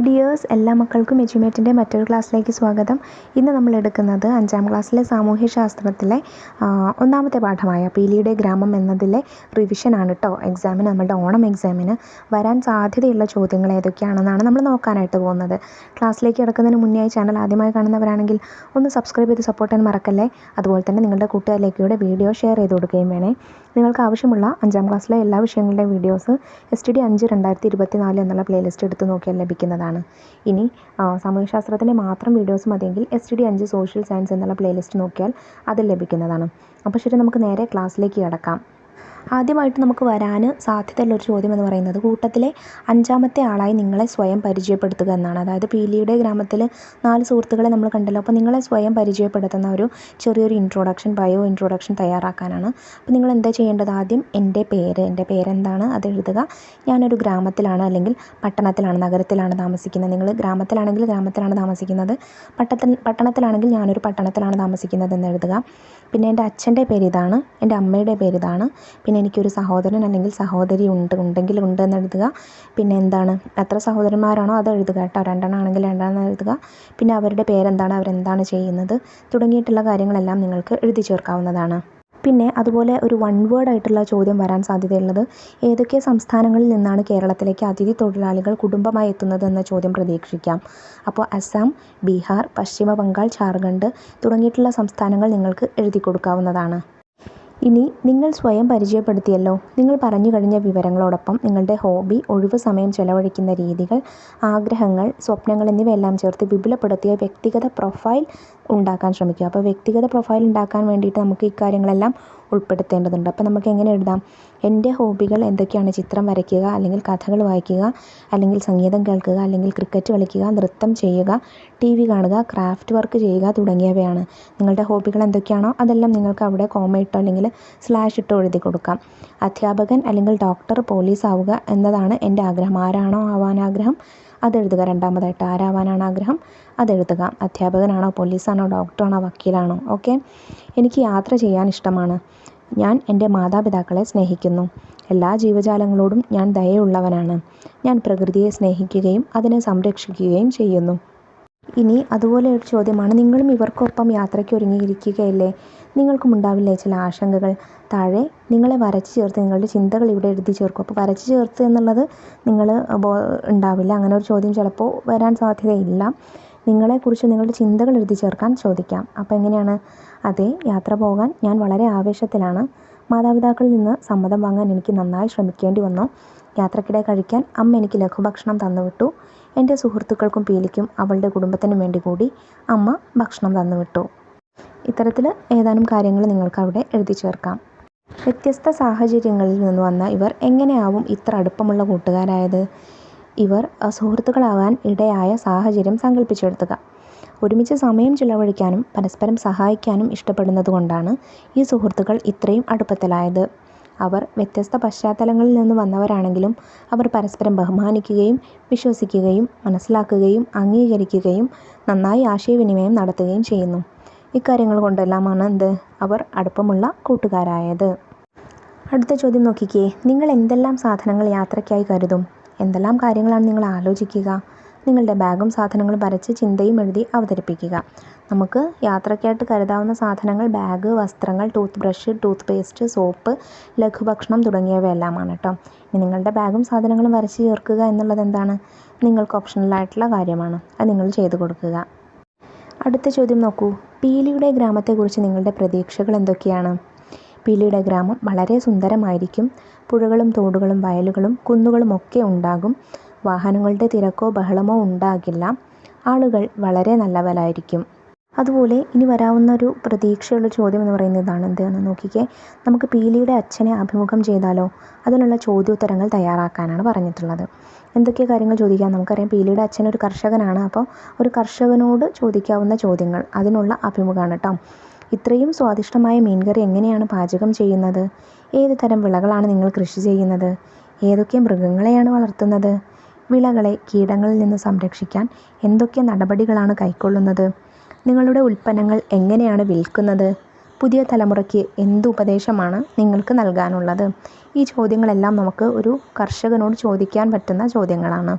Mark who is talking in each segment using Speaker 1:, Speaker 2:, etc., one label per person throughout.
Speaker 1: Hi dears, എല്ലാ മക്കൾക്കും എജ്യുമേറ്റിൻ്റെ മറ്റൊരു ക്ലാസ്സിലേക്ക് സ്വാഗതം. ഇന്ന് നമ്മൾ എടുക്കുന്നത് 5ാം ക്ലാസ്സിലെ സാമൂഹ്യശാസ്ത്രത്തിലെ ഒന്നാമത്തെ പാഠമായ പീലിയുടെ ഗ്രാമം എന്നതിലെ റിവിഷനാണ് കേട്ടോ. നമ്മുടെ ഓണം എക്സാമിന് വരാൻ സാധ്യതയുള്ള ചോദ്യങ്ങൾ ഏതൊക്കെയാണെന്നാണ് നമ്മൾ നോക്കാനായിട്ട് പോകുന്നത്. ക്ലാസ്സിലേക്ക് കിടക്കുന്നതിന് മുന്നേ ചാനൽ ആദ്യമായി കാണുന്നവരാണെങ്കിൽ ഒന്ന് സബ്സ്ക്രൈബ് ചെയ്ത് സപ്പോർട്ട് ചെയ്യാൻ മറക്കല്ലേ. അതുപോലെ തന്നെ നിങ്ങളുടെ കൂട്ടുകാരിലേക്കൂടെ വീഡിയോ ഷെയർ ചെയ്ത് കൊടുക്കുകയും വേണേ. നിങ്ങൾക്ക് ആവശ്യമുള്ള 5ാം ക്ലാസ്സിലെ എല്ലാ വിഷയങ്ങളുടെയും വീഡിയോസ് STD 5 2024 എന്നുള്ള പ്ലേലിസ്റ്റ് എടുത്ത് നോക്കിയാൽ ലഭിക്കുന്നതാണ്. ഇനി സാമൂഹ്യശാസ്ത്രത്തിൻ്റെ മാത്രം വീഡിയോസ് മതിയെങ്കിൽ STD 5 സോഷ്യൽ സയൻസ് എന്നുള്ള പ്ലേലിസ്റ്റ് നോക്കിയാൽ അതിൽ ലഭിക്കുന്നതാണ്. അപ്പോൾ ശരി, നമുക്ക് നേരെ ക്ലാസ്സിലേക്ക് കിടക്കാം. ആദ്യമായിട്ട് നമുക്ക് വരാൻ സാധ്യതയുള്ളൊരു ചോദ്യം എന്ന് പറയുന്നത് കൂട്ടത്തിലെ 5ാമത്തെ ആളായി നിങ്ങളെ സ്വയം പരിചയപ്പെടുത്തുക എന്നാണ്. അതായത് പീലിയുടെ ഗ്രാമത്തിൽ 4 സുഹൃത്തുക്കളെ നമ്മൾ കണ്ടല്ലോ. അപ്പോൾ നിങ്ങളെ സ്വയം പരിചയപ്പെടുത്തുന്ന ഒരു ചെറിയൊരു ബയോ ഇൻട്രൊഡക്ഷൻ തയ്യാറാക്കാനാണ്. അപ്പോൾ നിങ്ങൾ എന്താ ചെയ്യേണ്ടത്? ആദ്യം എൻ്റെ പേരെന്താണ് അത് എഴുതുക. ഞാനൊരു ഗ്രാമത്തിലാണ് അല്ലെങ്കിൽ പട്ടണത്തിലാണ്, നഗരത്തിലാണ് താമസിക്കുന്നത്. നിങ്ങൾ ഗ്രാമത്തിലാണെങ്കിൽ ഗ്രാമത്തിലാണ് താമസിക്കുന്നത്, പട്ടണത്തിലാണെങ്കിൽ ഞാനൊരു പട്ടണത്തിലാണ് താമസിക്കുന്നത് എന്ന് എഴുതുക. പിന്നെ എൻ്റെ അച്ഛൻ്റെ പേര് ഇതാണ്, എൻ്റെ അമ്മയുടെ പേര് ഇതാണ്. പിന്നെ എനിക്കൊരു സഹോദരൻ അല്ലെങ്കിൽ സഹോദരി ഉണ്ടെങ്കിൽ എന്ന് എഴുതുക. പിന്നെ എന്താണ്, എത്ര സഹോദരന്മാരാണോ അത് എഴുതുക കേട്ടോ. 2 ആണെങ്കിൽ 2 എഴുതുക. പിന്നെ അവരുടെ പേരെന്താണ്, അവരെന്താണ് ചെയ്യുന്നത് തുടങ്ങിയിട്ടുള്ള കാര്യങ്ങളെല്ലാം നിങ്ങൾക്ക് എഴുതി ചേർക്കാവുന്നതാണ്. പിന്നെ അതുപോലെ ഒരു 1 വേർഡ് ആയിട്ടുള്ള ചോദ്യം വരാൻ സാധ്യതയുള്ളത് ഏതൊക്കെ സംസ്ഥാനങ്ങളിൽ നിന്നാണ് കേരളത്തിലേക്ക് അതിഥി തൊഴിലാളികൾ കുടുംബമായി എത്തുന്നത് എന്ന ചോദ്യം പ്രതീക്ഷിക്കാം. അപ്പോൾ അസം, ബീഹാർ, പശ്ചിമ ബംഗാൾ, ജാർഖണ്ഡ് തുടങ്ങിയിട്ടുള്ള സംസ്ഥാനങ്ങൾ നിങ്ങൾക്ക് എഴുതി കൊടുക്കാവുന്നതാണ്. ഇനി നിങ്ങൾ സ്വയം പരിചയപ്പെടുത്തിയല്ലോ. നിങ്ങൾ പറഞ്ഞു കഴിഞ്ഞ വിവരങ്ങളോടൊപ്പം നിങ്ങളുടെ ഹോബി, ഒഴിവ് സമയം ചെലവഴിക്കുന്ന രീതികൾ, ആഗ്രഹങ്ങൾ, സ്വപ്നങ്ങൾ എന്നിവയെല്ലാം ചേർത്ത് വിപുലപ്പെടുത്തിയ വ്യക്തിഗത പ്രൊഫൈൽ ഉണ്ടാക്കാൻ ശ്രമിക്കുക. അപ്പോൾ വ്യക്തിഗത പ്രൊഫൈൽ ഉണ്ടാക്കാൻ വേണ്ടിയിട്ട് നമുക്ക് ഇക്കാര്യങ്ങളെല്ലാം ഉൾപ്പെടുത്തേണ്ടതുണ്ട്. അപ്പോൾ നമുക്ക് എങ്ങനെ എഴുതാം? എൻ്റെ ഹോബികൾ എന്തൊക്കെയാണ്? ചിത്രം വരയ്ക്കുക, അല്ലെങ്കിൽ കഥകൾ വായിക്കുക, അല്ലെങ്കിൽ സംഗീതം കേൾക്കുക, അല്ലെങ്കിൽ ക്രിക്കറ്റ് കളിക്കുക, നൃത്തം ചെയ്യുക, TV കാണുക, ക്രാഫ്റ്റ് വർക്ക് ചെയ്യുക തുടങ്ങിയവയാണ്. നിങ്ങളുടെ ഹോബികൾ എന്തൊക്കെയാണോ അതെല്ലാം നിങ്ങൾക്ക് അവിടെ കോമ ഇട്ടോ അല്ലെങ്കിൽ /ഇട്ടോ എഴുതി കൊടുക്കാം. അധ്യാപകൻ അല്ലെങ്കിൽ ഡോക്ടർ, പോലീസ് ആവുക എന്നതാണ് എൻ്റെ ആഗ്രഹം. ആരാണോ ആവാൻ ആഗ്രഹം അതെഴുതുക. രണ്ടാമതായിട്ട് ആരാവാനാണ് ആഗ്രഹം അതെഴുതുക. അധ്യാപകനാണോ, പോലീസാണോ, ഡോക്ടറാണോ, വക്കീലാണോ? ഓക്കെ. എനിക്ക് യാത്ര ചെയ്യാൻ ഇഷ്ടമാണ്. ഞാൻ എൻ്റെ മാതാപിതാക്കളെ സ്നേഹിക്കുന്നു. എല്ലാ ജീവജാലങ്ങളോടും ഞാൻ ദയയുള്ളവനാണ്. ഞാൻ പ്രകൃതിയെ സ്നേഹിക്കുകയും അതിനെ സംരക്ഷിക്കുകയും ചെയ്യുന്നു. ഇനി അതുപോലെ ഒരു ചോദ്യമാണ്, നിങ്ങളും ഇവർക്കൊപ്പം യാത്രയ്ക്ക് ഒരുങ്ങിയിരിക്കുകയല്ലേ? നിങ്ങൾക്കും ഉണ്ടാവില്ലേ ചില ആശങ്കകൾ? താഴെ നിങ്ങളെ വരച്ച് ചേർത്ത് നിങ്ങളുടെ ചിന്തകൾ ഇവിടെ എഴുതി ചേർക്കും. അപ്പോൾ വരച്ച് ചേർത്ത് എന്നുള്ളത് നിങ്ങൾ ഉണ്ടാവില്ല. അങ്ങനെ ഒരു ചോദ്യം ചിലപ്പോൾ വരാൻ സാധ്യതയില്ല. നിങ്ങളെക്കുറിച്ച് നിങ്ങളുടെ ചിന്തകൾ എഴുതി ചേർക്കാൻ ചോദിക്കാം. അപ്പോൾ എങ്ങനെയാണ്? അതെ, യാത്ര പോകാൻ ഞാൻ വളരെ ആവേശത്തിലാണ്. മാതാപിതാക്കളിൽ നിന്ന് സമ്മതം വാങ്ങാൻ എനിക്ക് നന്നായി ശ്രമിക്കേണ്ടി വന്നു. യാത്രക്കിടെ കഴിക്കാൻ അമ്മ എനിക്ക് ലഘുഭക്ഷണം തന്നുവിട്ടു. എൻ്റെ സുഹൃത്തുക്കൾക്കും പീലിക്കും അവളുടെ കുടുംബത്തിനും വേണ്ടി കൂടി അമ്മ ഭക്ഷണം തന്നുവിട്ടു. ഇത്തരത്തിൽ ഏതാനും കാര്യങ്ങൾ നിങ്ങൾക്ക് അവിടെ എഴുതി ചേർക്കാം. വ്യത്യസ്ത സാഹചര്യങ്ങളിൽ നിന്ന് വന്ന ഇവർ എങ്ങനെയാവും ഇത്ര അടുപ്പമുള്ള കൂട്ടുകാരായത്? ഇവർ സുഹൃത്തുക്കളാകാൻ ഇടയായ സാഹചര്യം സങ്കല്പിച്ചെടുത്തുക. ഒരുമിച്ച് സമയം ചിലവഴിക്കാനും പരസ്പരം സഹായിക്കാനും ഇഷ്ടപ്പെടുന്നതുകൊണ്ടാണ് ഈ സുഹൃത്തുക്കൾ ഇത്രയും അടുപ്പത്തിലായത്. അവർ വ്യത്യസ്ത പശ്ചാത്തലങ്ങളിൽ നിന്ന് വന്നവരാണെങ്കിലും അവർ പരസ്പരം ബഹുമാനിക്കുകയും വിശ്വസിക്കുകയും മനസ്സിലാക്കുകയും അംഗീകരിക്കുകയും നന്നായി ആശയവിനിമയം നടത്തുകയും ചെയ്യുന്നു. ഇക്കാര്യങ്ങൾ കൊണ്ടെല്ലാമാണ് അവർ അടുപ്പമുള്ള കൂട്ടുകാരായത്. അടുത്ത ചോദ്യം നോക്കിക്കേ. നിങ്ങൾ എന്തെല്ലാം സാധനങ്ങൾ യാത്രയ്ക്കായി കരുതും? എന്തെല്ലാം കാര്യങ്ങളാണ് നിങ്ങൾ ആലോചിക്കുക? നിങ്ങളുടെ ബാഗും സാധനങ്ങളും വരച്ച് ചിന്തയും എഴുതി അവതരിപ്പിക്കുക. നമുക്ക് യാത്രയ്ക്കായിട്ട് കരുതാവുന്ന സാധനങ്ങൾ ബാഗ്, വസ്ത്രങ്ങൾ, tooth brush, tooth paste, soap, ലഘുഭക്ഷണം തുടങ്ങിയവയെല്ലാമാണ് കേട്ടോ. ഇനി നിങ്ങളുടെ ബാഗും സാധനങ്ങളും വരച്ച് ചേർക്കുക എന്നുള്ളത് എന്താണ്? നിങ്ങൾക്ക് ഓപ്ഷണലായിട്ടുള്ള കാര്യമാണ്. അത് നിങ്ങൾ ചെയ്തു കൊടുക്കുക. അടുത്ത ചോദ്യം നോക്കൂ. പീലിയുടെ ഗ്രാമത്തെക്കുറിച്ച് നിങ്ങളുടെ പ്രതീക്ഷകൾ എന്തൊക്കെയാണ്? പീലിയുടെ ഗ്രാമം വളരെ സുന്ദരമായിരിക്കും. പുഴകളും തോടുകളും വയലുകളും കുന്നുകളും ഒക്കെ ഉണ്ടാകും. വാഹനങ്ങളുടെ തിരക്കോ ബഹളമോ ഉണ്ടാകില്ല. ആളുകൾ വളരെ നല്ലവരായിരിക്കും. അതുപോലെ ഇനി വരാവുന്ന ഒരു പ്രതീക്ഷയുള്ള ചോദ്യം എന്ന് പറയുന്നതാണ് എന്താണെന്ന് നോക്കിക്കേ. നമുക്ക് പീലിയുടെ അച്ഛനെ അഭിമുഖം ചെയ്താലോ? അതിനുള്ള ചോദ്യോത്തരങ്ങൾ തയ്യാറാക്കാനാണ് പറഞ്ഞിട്ടുള്ളത്. എന്തൊക്കെ കാര്യങ്ങൾ ചോദിക്കാം? നമുക്കറിയാം പീലിയുടെ അച്ഛൻ ഒരു കർഷകനാണ്. അപ്പോൾ ഒരു കർഷകനോട് ചോദിക്കാവുന്ന ചോദ്യങ്ങൾ, അതിനുള്ള അഭിമുഖമാണ് കേട്ടോ. ഇത്രയും സ്വാദിഷ്ടമായ മീൻകറി എങ്ങനെയാണ് പാചകം ചെയ്യുന്നത്? ഏത് തരം വിളകളാണ് നിങ്ങൾ കൃഷി ചെയ്യുന്നത്? ഏതൊക്കെ മൃഗങ്ങളെയാണ് വളർത്തുന്നത്? വിളകളെ കീടങ്ങളിൽ നിന്ന് സംരക്ഷിക്കാൻ എന്തൊക്കെ നടപടികളാണ് കൈക്കൊള്ളുന്നത്? നിങ്ങളുടെ ഉൽപ്പന്നങ്ങൾ എങ്ങനെയാണ് വിൽക്കുന്നത്? പുതിയ തലമുറയ്ക്ക് എന്ത് ഉപദേശമാണ് നിങ്ങൾക്ക് നൽകാനുള്ളത്? ഈ ചോദ്യങ്ങളെല്ലാം നമുക്ക് ഒരു കർഷകനോട് ചോദിക്കാൻ പറ്റുന്ന ചോദ്യങ്ങളാണ്.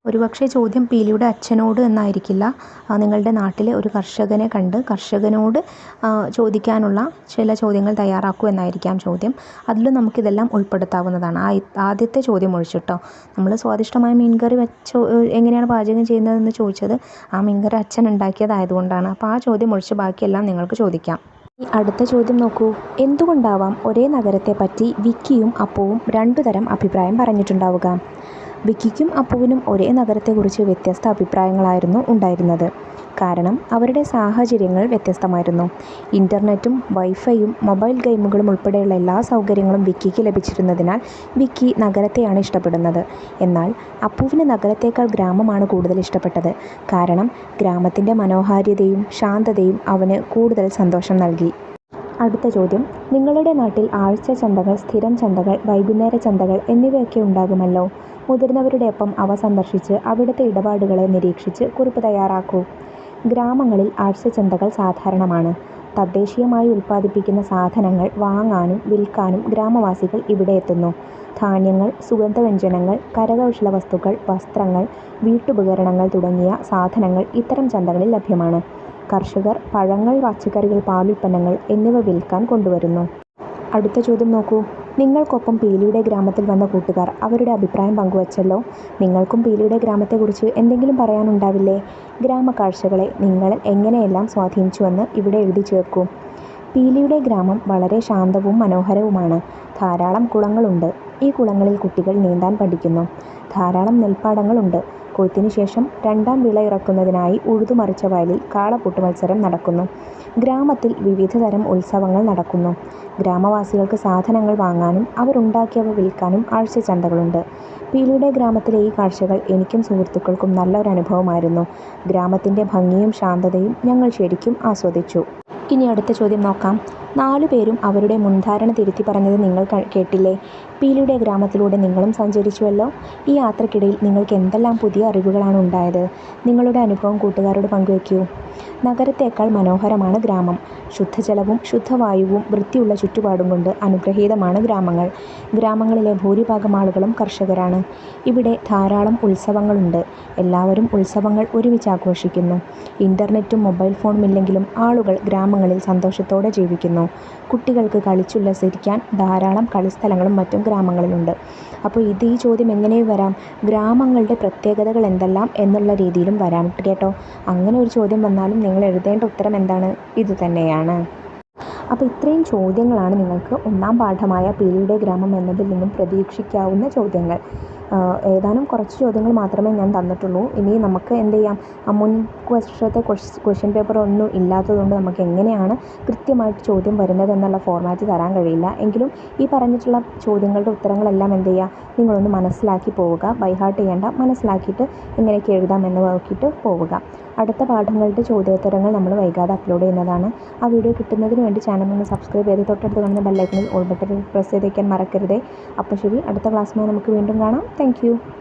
Speaker 1: ഒരുപക്ഷെ ചോദ്യം പീലിയുടെ അച്ഛനോട് എന്നായിരിക്കില്ല. നിങ്ങളുടെ നാട്ടിലെ ഒരു കർഷകനെ കണ്ട് കർഷകനോട് ചോദിക്കാനുള്ള ചില ചോദ്യങ്ങൾ തയ്യാറാക്കൂ എന്നായിരിക്കാം ചോദ്യം. അതിലും നമുക്കിതെല്ലാം ഉൾപ്പെടുത്താവുന്നതാണ്. ആദ്യത്തെ ചോദ്യം ഒഴിച്ചിട്ടോ. നമ്മൾ സ്വാദിഷ്ടമായ മീൻകറി എങ്ങനെയാണ് പാചകം ചെയ്യുന്നതെന്ന് ചോദിച്ചത് ആ മീൻകറി അച്ഛൻ ഉണ്ടാക്കിയതായതുകൊണ്ടാണ്. അപ്പോൾ ആ ചോദ്യം ഒഴിച്ച് ബാക്കിയെല്ലാം നിങ്ങൾക്ക് ചോദിക്കാം. അടുത്ത ചോദ്യം നോക്കൂ. എന്തുകൊണ്ടാവാം ഒരേ നഗരത്തെപ്പറ്റി വിക്കിയും അപ്പുവും രണ്ടു തരം അഭിപ്രായം പറഞ്ഞിട്ടുണ്ടാവുക? വിക്കിക്കും അപ്പുവിനും ഒരേ നഗരത്തെക്കുറിച്ച് വ്യത്യസ്ത അഭിപ്രായങ്ങളായിരുന്നു ഉണ്ടായിരുന്നത്. കാരണം അവരുടെ സാഹചര്യങ്ങൾ വ്യത്യസ്തമായിരുന്നു. ഇൻ്റർനെറ്റും വൈഫൈയും മൊബൈൽ ഗെയിമുകളും ഉൾപ്പെടെയുള്ള എല്ലാ സൗകര്യങ്ങളും വിക്കിക്ക് ലഭിച്ചിരുന്നതിനാൽ വിക്കി നഗരത്തെയാണ് ഇഷ്ടപ്പെടുന്നത്. എന്നാൽ അപ്പുവിന് നഗരത്തേക്കാൾ ഗ്രാമമാണ് കൂടുതൽ ഇഷ്ടപ്പെട്ടത്. കാരണം ഗ്രാമത്തിൻ്റെ മനോഹാരിതയും ശാന്തതയും അവന് കൂടുതൽ സന്തോഷം നൽകി. അടുത്ത ചോദ്യം. നിങ്ങളുടെ നാട്ടിൽ ആഴ്ച ചന്തകൾ, സ്ഥിരം ചന്തകൾ, വൈകുന്നേര ചന്തകൾ എന്നിവയൊക്കെ ഉണ്ടാകുമല്ലോ. മുതിർന്നവരുടെ ഒപ്പം അവ സന്ദർശിച്ച് അവിടുത്തെ ഇടപാടുകളെ നിരീക്ഷിച്ച് കുറിപ്പ് തയ്യാറാക്കൂ. ഗ്രാമങ്ങളിൽ ആഴ്ചച്ചന്തകൾ സാധാരണമാണ്. തദ്ദേശീയമായി ഉൽപ്പാദിപ്പിക്കുന്ന സാധനങ്ങൾ വാങ്ങാനും വിൽക്കാനും ഗ്രാമവാസികൾ ഇവിടെ എത്തുന്നു. ധാന്യങ്ങൾ, സുഗന്ധവ്യഞ്ജനങ്ങൾ, കരകൗശല വസ്തുക്കൾ, വസ്ത്രങ്ങൾ, വീട്ടുപകരണങ്ങൾ തുടങ്ങിയ സാധനങ്ങൾ ഇത്തരം ചന്തകളിൽ ലഭ്യമാണ്. കർഷകർ പഴങ്ങൾ, പച്ചക്കറികൾ, പാലുൽപ്പന്നങ്ങൾ എന്നിവ വിൽക്കാൻ കൊണ്ടുവരുന്നു. അടുത്ത ചോദ്യം നോക്കൂ. നിങ്ങൾക്കൊപ്പം പീലിയുടെ ഗ്രാമത്തിൽ വന്ന കൂട്ടുകാർ അവരുടെ അഭിപ്രായം പങ്കുവച്ചല്ലോ. നിങ്ങൾക്കും പീലിയുടെ ഗ്രാമത്തെക്കുറിച്ച് എന്തെങ്കിലും പറയാനുണ്ടാവില്ലേ? ഗ്രാമക്കാഴ്ചകളെ നിങ്ങൾ എങ്ങനെയെല്ലാം സ്വാധീനിച്ചുവെന്ന് ഇവിടെ എഴുതി ചേർക്കൂ. പീലിയുടെ ഗ്രാമം വളരെ ശാന്തവും മനോഹരവുമാണ്. ധാരാളം കുളങ്ങളുണ്ട്. ഈ കുളങ്ങളിൽ കുട്ടികൾ നീന്താൻ പഠിക്കുന്നു. ധാരാളം നെൽപ്പാടങ്ങളുണ്ട്. കൊയ്ത്തിനു ശേഷം രണ്ടാം വിള ഇറക്കുന്നതിനായി ഉഴുതുമറിച്ച വയലിൽ കാളപൂട്ട് മത്സരം നടക്കുന്നു. ഗ്രാമത്തിൽ വിവിധ തരം ഉത്സവങ്ങൾ നടക്കുന്നു. ഗ്രാമവാസികൾക്ക് സാധനങ്ങൾ വാങ്ങാനും അവരുണ്ടാക്കിയവ വിൽക്കാനും ആഴ്ചച്ചന്തകളുണ്ട്. പീലിയുടെ ഗ്രാമത്തിലെ ഈ കാഴ്ചകൾ എനിക്കും സുഹൃത്തുക്കൾക്കും നല്ലൊരനുഭവമായിരുന്നു. ഗ്രാമത്തിൻ്റെ ഭംഗിയും ശാന്തതയും ഞങ്ങൾ ശരിക്കും ആസ്വദിച്ചു. ഇനി അടുത്ത ചോദ്യം നോക്കാം. 4 പേരും അവരുടെ മുൻധാരണ തിരുത്തി പറഞ്ഞത് നിങ്ങൾ കേട്ടില്ലേ? പീലിയുടെ ഗ്രാമത്തിലൂടെ നിങ്ങളും സഞ്ചരിച്ചുവല്ലോ. ഈ യാത്രക്കിടയിൽ നിങ്ങൾക്ക് എന്തെല്ലാം പുതിയ അറിവുകളാണ് ഉണ്ടായത്? നിങ്ങളുടെ അനുഭവം കൂട്ടുകാരോട് പങ്കുവയ്ക്കൂ. നഗരത്തേക്കാൾ മനോഹരമാണ് ഗ്രാമം. ശുദ്ധജലവും ശുദ്ധവായുവും വൃത്തിയുള്ള ചുറ്റുപാടും കൊണ്ട് അനുഗ്രഹീതമാണ് ഗ്രാമങ്ങൾ. ഗ്രാമങ്ങളിലെ ഭൂരിഭാഗം ആളുകളും കർഷകരാണ്. ഇവിടെ ധാരാളം ഉത്സവങ്ങളുണ്ട്. എല്ലാവരും ഉത്സവങ്ങൾ ഒരുമിച്ച് ആഘോഷിക്കുന്നു. ഇൻ്റർനെറ്റും മൊബൈൽ ഫോണും ഇല്ലെങ്കിലും ആളുകൾ ഗ്രാമങ്ങളിൽ സന്തോഷത്തോടെ ജീവിക്കുന്നു. കുട്ടികൾക്ക് കളിച്ചുല്ലസിക്കാൻ ധാരാളം കളിസ്ഥലങ്ങളും മറ്റും ഗ്രാമങ്ങളിലുണ്ട്. അപ്പോൾ ഈ ചോദ്യം എങ്ങനെ വരാം? ഗ്രാമങ്ങളുടെ പ്രത്യേകതകൾ എന്തെല്ലാം എന്നുള്ള രീതിയിലും വരാം കേട്ടോ. അങ്ങനെ ഒരു ചോദ്യം വന്നാലും നിങ്ങൾ എഴുതേണ്ട ഉത്തരം എന്താണ്? ഇത് തന്നെയാണ്. അപ്പോൾ ഇത്രയും ചോദ്യങ്ങളാണ് നിങ്ങൾക്ക് ഒന്നാം പാഠമായ പീലിയുടെ ഗ്രാമം എന്നതിൽ നിന്നും പ്രതീക്ഷിക്കാവുന്ന ചോദ്യങ്ങൾ. ഏതാനും കുറച്ച് ചോദ്യങ്ങൾ മാത്രമേ ഞാൻ തന്നിട്ടുള്ളൂ. ഇനി നമുക്ക് എന്ത് ചെയ്യാം, മുൻ വർഷത്തെ ക്വസ്റ്റ്യൻ പേപ്പർ ഒന്നും ഇല്ലാത്തതുകൊണ്ട് നമുക്ക് എങ്ങനെയാണ് കൃത്യമായിട്ട് ചോദ്യം വരുന്നത് എന്നുള്ള ഫോർമാറ്റ് തരാൻ കഴിയില്ല. എങ്കിലും ഈ പറഞ്ഞിട്ടുള്ള ചോദ്യങ്ങളുടെ ഉത്തരങ്ങളെല്ലാം എന്ത് ചെയ്യുക, നിങ്ങളൊന്ന് മനസ്സിലാക്കി പോവുക. ബൈഹാർട്ട് ചെയ്യേണ്ട, മനസ്സിലാക്കിയിട്ട് എങ്ങനെയൊക്കെ എഴുതാമെന്ന് നോക്കിയിട്ട് പോവുക. അടുത്ത പാഠങ്ങളുടെ ചോദ്യോത്തരങ്ങൾ നമ്മൾ വൈകാതെ അപ്ലോഡ് ചെയ്യുന്നതാണ്. ആ വീഡിയോ കിട്ടുന്നതിന് വേണ്ടി ചാനൽ ഒന്ന് സബ്സ്ക്രൈബ് ചെയ്ത് തൊട്ടടുത്ത് കാണുന്ന ബെല്ലൈക്കണിൽ ഓൾ ബട്ടൺ പ്രസ് ചെയ്ത് വയ്ക്കാൻ മറക്കരുതേ. അപ്പോൾ ശരി, അടുത്ത ക്ലാസ്സുമായി നമുക്ക് വീണ്ടും കാണാം. Thank you.